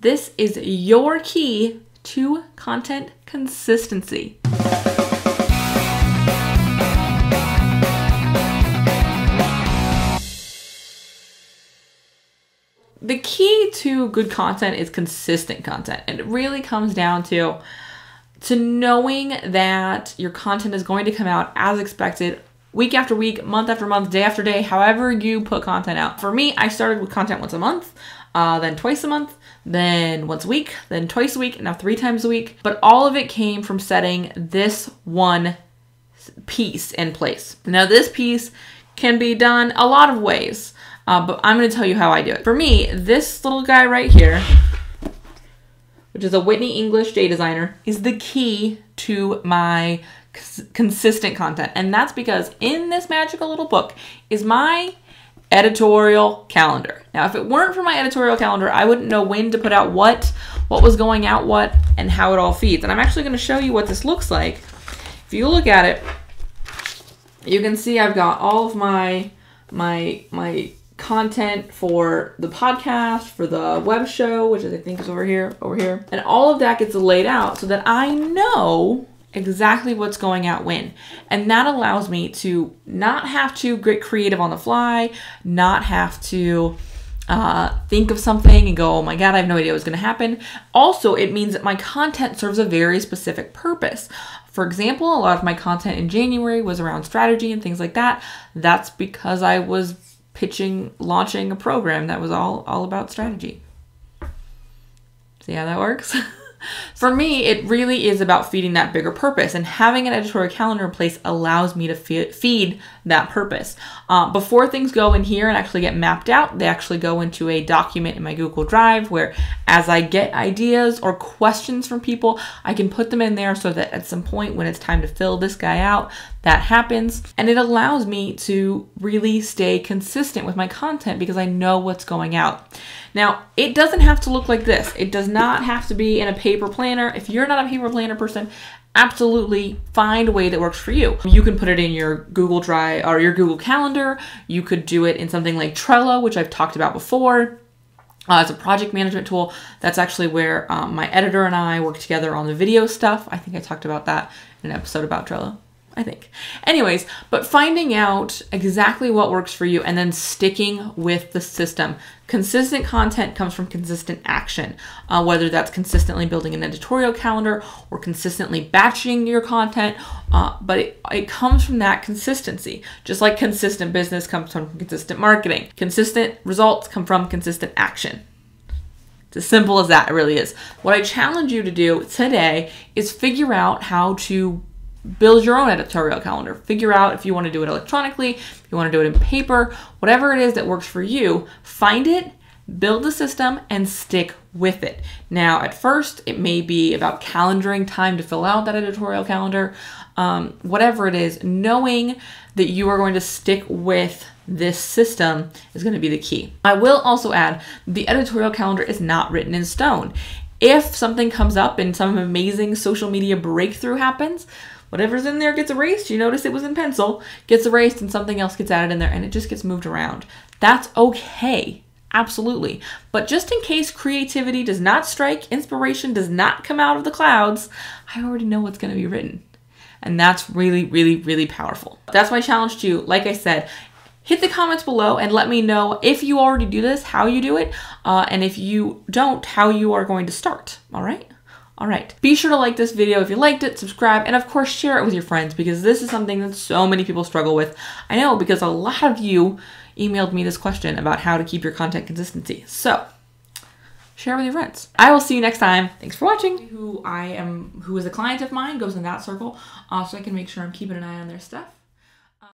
This is your key to content consistency. The key to good content is consistent content. And it really comes down to knowing that your content is going to come out as expected, week after week, month after month, day after day, however you put content out. For me, I started with content once a month, then twice a month, then once a week, then twice a week, now 3 times a week. But all of it came from setting this one piece in place. Now, this piece can be done a lot of ways. But I'm going to tell you how I do it. For me, this little guy right here, which is a Whitney English day designer, is the key to my consistent content. And that's because in this magical little book is my editorial calendar. Now, if it weren't for my editorial calendar, I wouldn't know when to put out what was going out what, and how it all feeds. And I'm actually going to show you what this looks like. If you look at it, you can see I've got all of my content for the podcast, for the web show, which I think is over here. And all of that gets laid out so that I know exactly what's going out when. And that allows me to not have to get creative on the fly, not have to think of something and go, oh my God, I have no idea what's going to happen. Also, it means that my content serves a very specific purpose. For example, a lot of my content in January was around strategy and things like that. That's because I was launching a program that was all about strategy. See how that works? For me, it really is about feeding that bigger purpose, and having an editorial calendar in place allows me to feed that purpose. Before things go in here and actually get mapped out, they actually go into a document in my Google Drive where, as I get ideas or questions from people, I can put them in there so that at some point when it's time to fill this guy out, that happens. And it allows me to really stay consistent with my content because I know what's going out. Now, it doesn't have to look like this. It does not have to be in a paper planner. If you're not a paper planner person, absolutely find a way that works for you. You can put it in your Google Drive or your Google Calendar. You could do it in something like Trello, which I've talked about before. It's a project management tool. That's actually where my editor and I work together on the video stuff. I think I talked about that in an episode about Trello, I think. Anyways, but finding out exactly what works for you and then sticking with the system. Consistent content comes from consistent action, whether that's consistently building an editorial calendar or consistently batching your content, but it comes from that consistency. Just like consistent business comes from consistent marketing. Consistent results come from consistent action. It's as simple as that, it really is. What I challenge you to do today is figure out how to build your own editorial calendar. Figure out if you want to do it electronically, if you want to do it in paper, whatever it is that works for you, find it, build the system, and stick with it. Now, at first, it may be about calendaring time to fill out that editorial calendar. Whatever it is, knowing that you are going to stick with this system is going to be the key. I will also add, the editorial calendar is not written in stone. If something comes up and some amazing social media breakthrough happens, whatever's in there gets erased. You notice it was in pencil, gets erased, and something else gets added in there, and it just gets moved around. That's okay. Absolutely. But just in case creativity does not strike, inspiration does not come out of the clouds, I already know what's going to be written. And that's really, really, really powerful. That's my challenge to you. Like I said, hit the comments below and let me know if you already do this, how you do it, and if you don't, how you are going to start. All right? All right. Be sure to like this video if you liked it, subscribe, and of course share it with your friends because this is something that so many people struggle with. I know because a lot of you emailed me this question about how to keep your content consistency. So share with your friends. I will see you next time. Thanks for watching. Who is a client of mine goes in that circle, so I can make sure I'm keeping an eye on their stuff.